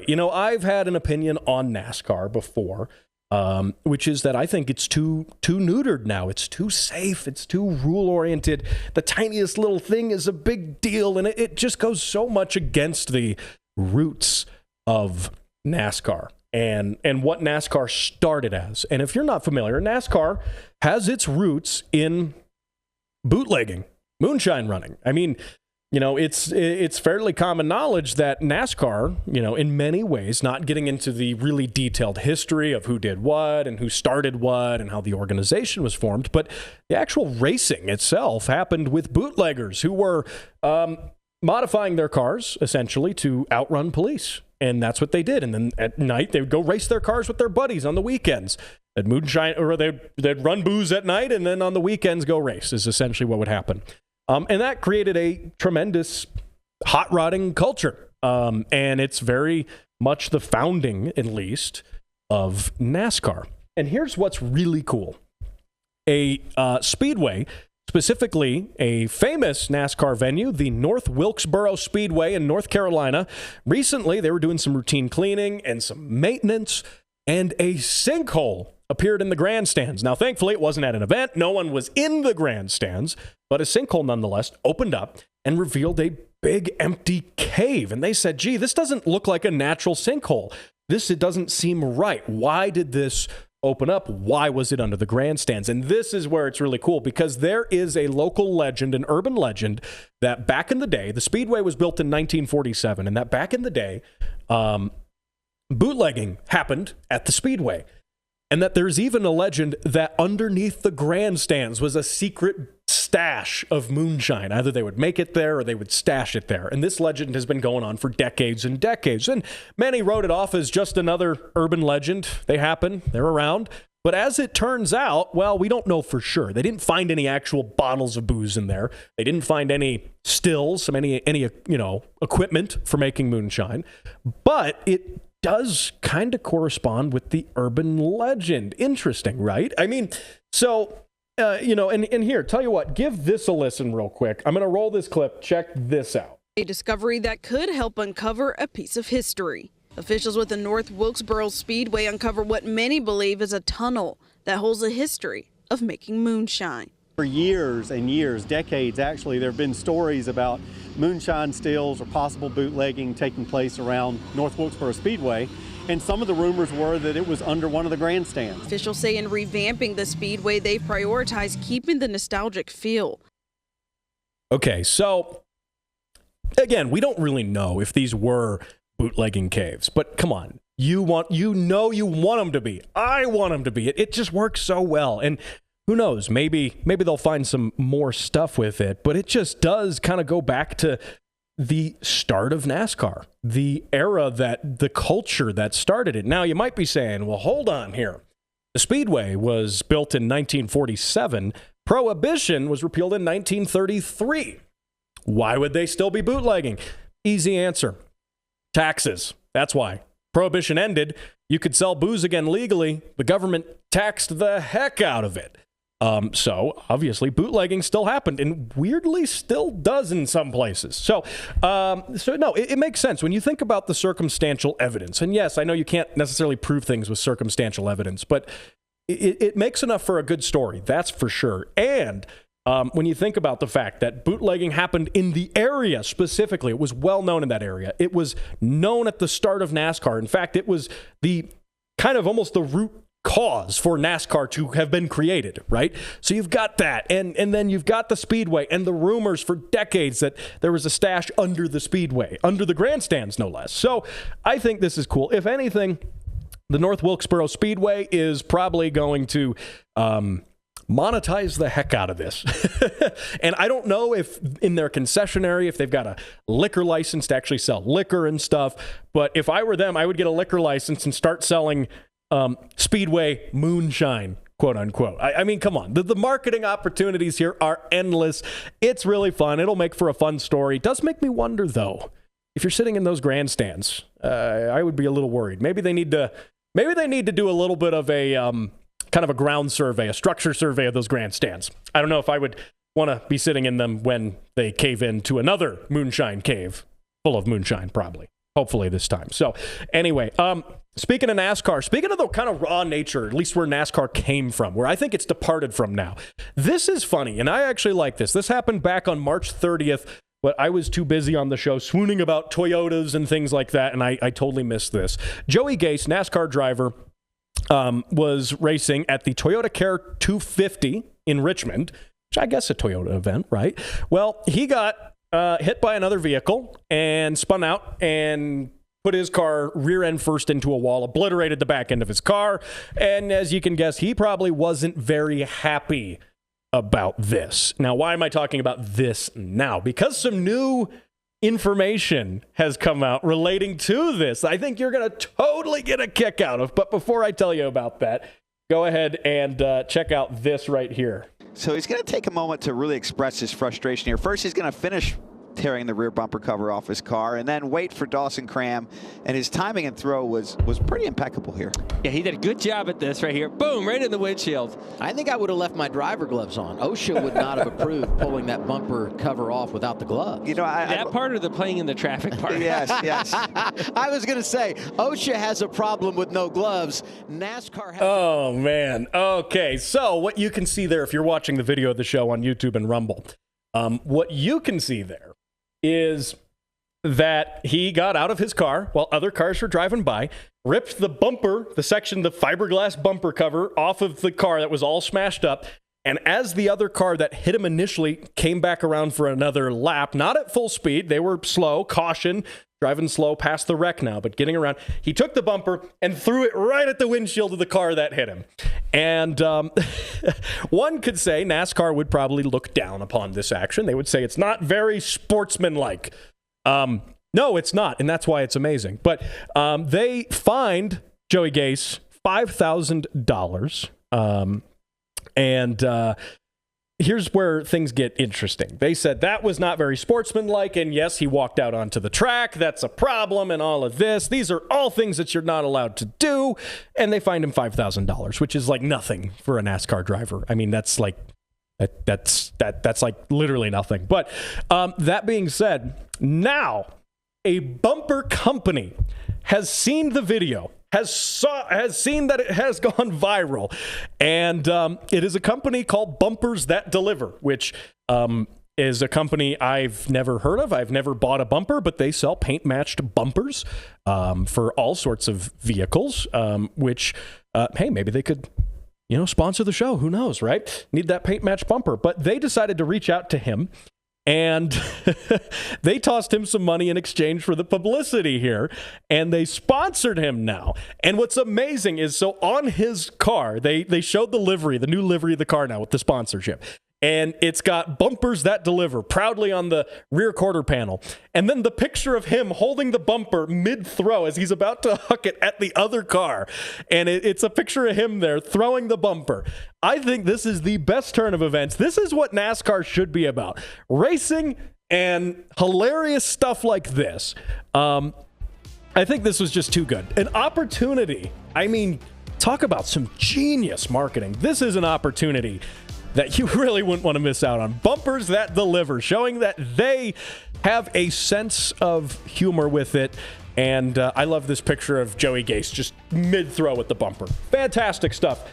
You know, I've had an opinion on NASCAR before, which is that I think it's too neutered now. It's too safe. It's too rule-oriented. The tiniest little thing is a big deal, and it just goes so much against the roots of NASCAR and what NASCAR started as. And if you're not familiar, NASCAR has its roots in bootlegging, moonshine running. I mean, you know, it's fairly common knowledge that NASCAR, you know, in many ways, not getting into the really detailed history of who did what and who started what and how the organization was formed, but the actual racing itself happened with bootleggers who were modifying their cars, essentially, to outrun police. And that's what they did. And then at night, they would go race their cars with their buddies on the weekends. They'd moonshine, or they'd run booze at night, and then on the weekends go race, is essentially what would happen. And that created a tremendous hot rodding culture. And it's very much the founding, at least, of NASCAR. And here's what's really cool. A speedway, specifically a famous NASCAR venue, the North Wilkesboro Speedway in North Carolina. Recently, they were doing some routine cleaning and some maintenance, and a sinkhole appeared in the grandstands. Now, thankfully, it wasn't at an event. No one was in the grandstands, but a sinkhole nonetheless opened up and revealed a big empty cave. And they said, gee, this doesn't look like a natural sinkhole. It doesn't seem right. Why did this open up? Why was it under the grandstands? And this is where it's really cool, because there is a local legend, an urban legend, that back in the day, the Speedway was built in 1947, and that back in the day, bootlegging happened at the Speedway. And that there's even a legend that underneath the grandstands was a secret stash of moonshine. Either they would make it there or they would stash it there. And this legend has been going on for decades and decades. And many wrote it off as just another urban legend. They happen, they're around. But as it turns out, well, we don't know for sure. They didn't find any actual bottles of booze in there. They didn't find any stills, any equipment for making moonshine. But it does kind of correspond with the urban legend. Interesting, right? I mean, so, and here, tell you what, give this a listen real quick. I'm going to roll this clip. Check this out. A discovery that could help uncover a piece of history. Officials with the North Wilkesboro Speedway uncover what many believe is a tunnel that holds a history of making moonshine. For years and years, decades actually, there have been stories about moonshine stills or possible bootlegging taking place around North Wilkesboro Speedway. And some of the rumors were that it was under one of the grandstands. Officials say in revamping the Speedway, they've prioritized keeping the nostalgic feel. Okay, so again, we don't really know if these were bootlegging caves, but come on. You want them to be. I want them to be. It just works so well. And who knows, maybe they'll find some more stuff with it, but it just does kind of go back to the start of NASCAR, the era, the culture that started it. Now, you might be saying, well, hold on here. The Speedway was built in 1947. Prohibition was repealed in 1933. Why would they still be bootlegging? Easy answer. Taxes. That's why. Prohibition ended. You could sell booze again legally. The government taxed the heck out of it. So obviously bootlegging still happened, and weirdly still does in some places. So no, it makes sense when you think about the circumstantial evidence. And yes, I know you can't necessarily prove things with circumstantial evidence, but it makes enough for a good story. That's for sure. And when you think about the fact that bootlegging happened in the area specifically, it was well known in that area. It was known at the start of NASCAR. In fact, it was the kind of almost the root cause for NASCAR to have been created, right? So you've got that, and then you've got the Speedway and the rumors for decades that there was a stash under the Speedway, under the grandstands, no less. So I think this is cool. If anything, the North Wilkesboro Speedway is probably going to monetize the heck out of this. And I don't know if in their concessionary, if they've got a liquor license to actually sell liquor and stuff, but if I were them, I would get a liquor license and start selling Speedway moonshine, quote unquote. I mean, come on. The marketing opportunities here are endless. It's really fun. It'll make for a fun story. It does make me wonder, though, if you're sitting in those grandstands, I would be a little worried. Maybe they need to do a little bit of a kind of a ground survey, a structure survey of those grandstands. I don't know if I would want to be sitting in them when they cave into another moonshine cave full of moonshine, probably. hopefully this time. So anyway, speaking of NASCAR, speaking of the kind of raw nature, at least where NASCAR came from, where I think it's departed from now. This is funny, and I actually like this. This happened back on March 30th, but I was too busy on the show swooning about Toyotas and things like that, and I totally missed this. Joey Gase, NASCAR driver, was racing at the Toyota Care 250 in Richmond, which I guess a Toyota event, right? Well, he got hit by another vehicle and spun out and put his car rear end first into a wall, obliterated the back end of his car. And as you can guess, he probably wasn't very happy about this. Now, why am I talking about this now? Because some new information has come out relating to this. I think you're going to totally get a kick out of. But before I tell you about that, go ahead and check out this right here. So he's going to take a moment to really express his frustration here. First, he's going to finish tearing the rear bumper cover off his car and then wait for Dawson Cram, and his timing and throw was pretty impeccable here. Yeah, he did a good job at this right here. Boom, right in the windshield. I think I would have left my driver gloves on. OSHA would not have approved pulling that bumper cover off without the gloves. You know, that part of the playing in the traffic part. Yes. I was going to say, OSHA has a problem with no gloves. NASCAR has. Oh, man. Okay, so what you can see there, if you're watching the video of the show on YouTube and Rumble, what you can see there is that he got out of his car while other cars were driving by, ripped the bumper, the fiberglass bumper cover off of the car that was all smashed up. And as the other car that hit him initially came back around for another lap, not at full speed, they were slow, caution, driving slow past the wreck now, but getting around, he took the bumper and threw it right at the windshield of the car that hit him. And one could say NASCAR would probably look down upon this action. They would say it's not very sportsmanlike. No, it's not, and that's why it's amazing. But they fined Joey Gase $5,000. And here's where things get interesting. They said that was not very sportsmanlike, and yes, he walked out onto the track. That's a problem, and all of this. These are all things that you're not allowed to do, and they fined him $5,000, which is like nothing for a NASCAR driver. I mean, that's like that's like literally nothing. But that being said, now a bumper company has seen the video. Has seen that it has gone viral, and it is a company called Bumpers That Deliver, which is a company I've never heard of. I've never bought a bumper, but they sell paint-matched bumpers for all sorts of vehicles, which, hey, maybe they could, sponsor the show. Who knows, right? Need that paint-matched bumper. But they decided to reach out to him, and they tossed him some money in exchange for the publicity here, and they sponsored him now. And what's amazing is, so on his car, they showed the livery, the new livery of the car now with the sponsorship. And it's got Bumpers That Deliver proudly on the rear quarter panel. And then the picture of him holding the bumper mid-throw as he's about to huck it at the other car. And it's a picture of him there throwing the bumper. I think this is the best turn of events. This is what NASCAR should be about. Racing and hilarious stuff like this. I think this was just too good. An opportunity. I mean, talk about some genius marketing. This is an opportunity that you really wouldn't want to miss out on. Bumpers That Deliver, showing that they have a sense of humor with it. And I love this picture of Joey Gase just mid-throw with the bumper. Fantastic stuff.